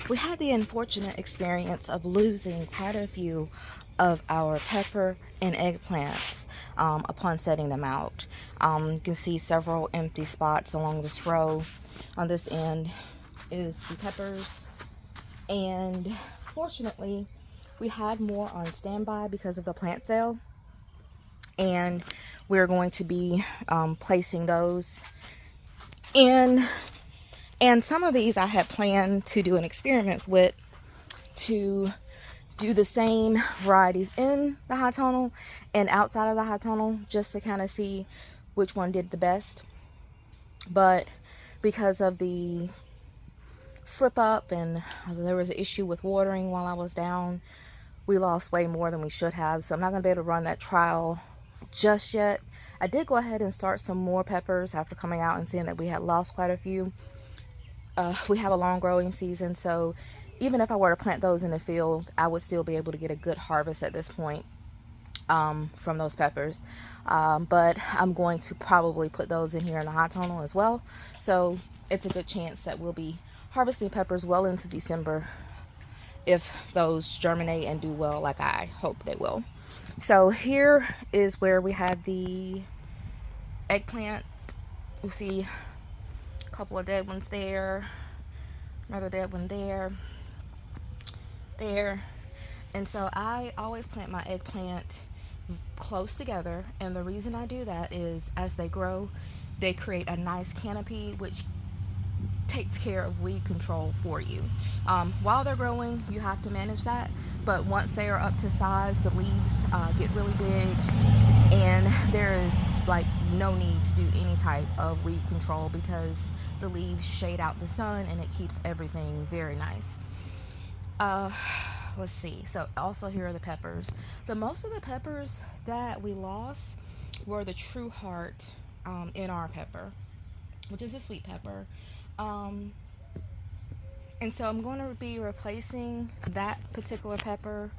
we had the unfortunate experience of losing quite a few of our pepper and eggplants upon setting them out. You can see several empty spots along this row. On this end is the peppers, and fortunately we had more on standby because of the plant sale, and we're going to be placing those in. And some of these I had planned to do an experiment with, to do the same varieties in the high tonal and outside of the high tonal, just to kind of see which one did the best. But because of the slip up and there was an issue with watering while I was down, we lost way more than we should have. So I'm not going to be able to run that trial just yet. I did go ahead and start some more peppers after coming out and seeing that we had lost quite a few. We have a long growing season, so even if I were to plant those in the field, I would still be able to get a good harvest at this point from those peppers. But I'm going to probably put those in here in the high tonal as well. So it's a good chance that we'll be harvesting peppers well into December if those germinate and do well like I hope they will. So here is where we have the eggplant. You see a couple of dead ones there, another dead one there. And so I always plant my eggplant close together, and the reason I do that is as they grow, they create a nice canopy which takes care of weed control for you. While they're growing, you have to manage that, but once they are up to size, the leaves get really big, and there is like no need to do any type of weed control because the leaves shade out the sun and it keeps everything very nice. Let's see. So also here are the peppers. So most of the peppers that we lost were the true heart in our pepper, which is a sweet pepper. And so I'm going to be replacing that particular pepper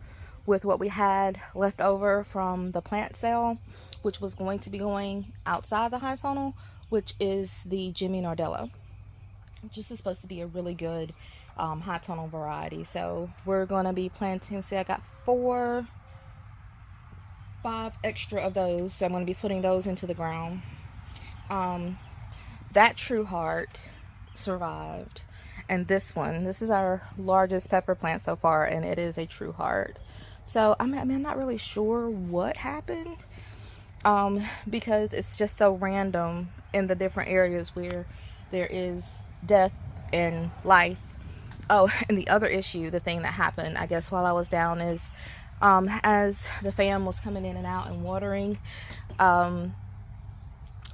with what we had left over from the plant sale, which was going to be going outside the high tonal, which is the Jimmy Nardella, which is supposed to be a really good high tonal variety. So we're going to be planting, see I got 5 extra of those, so I'm going to be putting those into the ground. That true heart survived, and this is our largest pepper plant so far, and it is a true heart. So I'm not really sure what happened, because it's just so random in the different areas where there is death and life. Oh, and the other issue, the thing that happened, I guess, while I was down is, as the fam was coming in and out and watering, I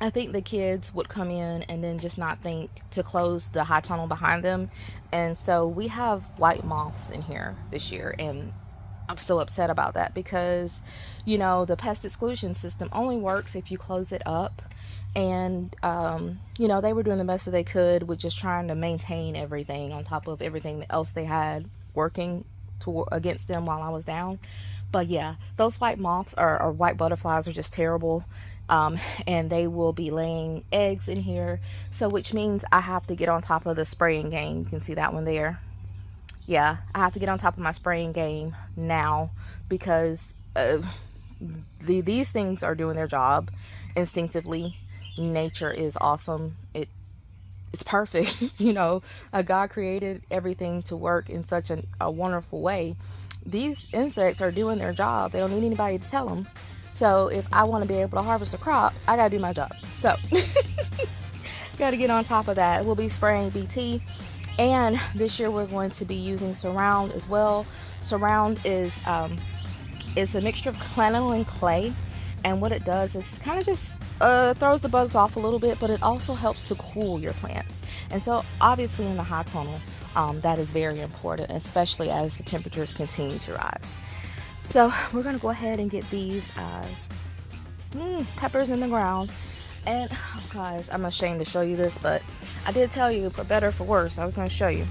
think the kids would come in and then just not think to close the high tonal behind them. And so we have white moths in here this year, and I'm still upset about that because, you know, the pest exclusion system only works if you close it up. And, you know, they were doing the best that they could with just trying to maintain everything on top of everything else they had working against them while I was down. But yeah, those white moths or white butterflies are just terrible. And they will be laying eggs in here. So which means I have to get on top of the spraying game. You can see that one there. Yeah, I have to get on top of my spraying game now because these things are doing their job instinctively. Nature is awesome. It's perfect. You know, God created everything to work in such a wonderful way. These insects are doing their job. They don't need anybody to tell them. So if I want to be able to harvest a crop, I gotta do my job. So gotta get on top of that. We'll be spraying BT, and this year we're going to be using Surround as well. Surround is a mixture of clenil and clay, and what it does is kind of just throws the bugs off a little bit, but it also helps to cool your plants. And so obviously in the high tonal, that is very important, especially as the temperatures continue to rise. So we're gonna go ahead and get these peppers in the ground. And oh guys, I'm ashamed to show you this, but I did tell you, for better or for worse, I was gonna show you.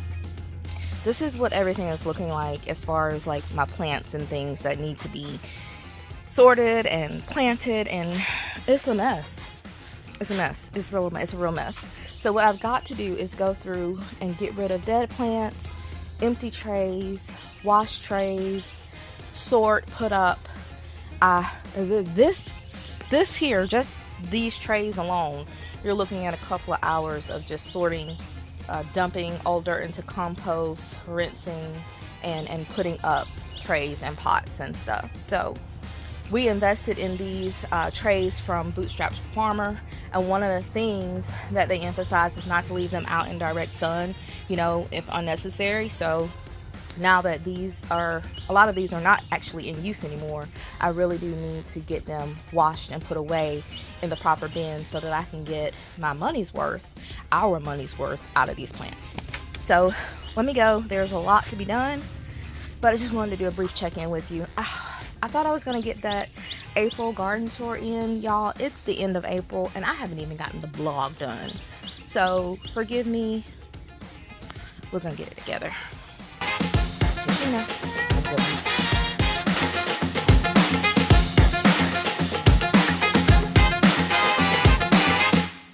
This is what everything is looking like as far as like my plants and things that need to be sorted and planted, and it's a mess. It's a mess. It's a real mess. So what I've got to do is go through and get rid of dead plants, empty trays, wash trays, sort, put up. This here, just these trays alone, you're looking at a couple of hours of just sorting, dumping old dirt into compost, rinsing, and putting up trays and pots and stuff. So we invested in these trays from Bootstrapped Farmer, and one of the things that they emphasize is not to leave them out in direct sun, you know, if unnecessary. So now that a lot of these are not actually in use anymore, I really do need to get them washed and put away in the proper bin so that I can get my money's worth, our money's worth, out of these plants. So let me go. There's a lot to be done, but I just wanted to do a brief check-in with you. I thought I was gonna get that April garden tour in, y'all. It's the end of April and I haven't even gotten the blog done. So forgive me. We're gonna get it together. Just, you know,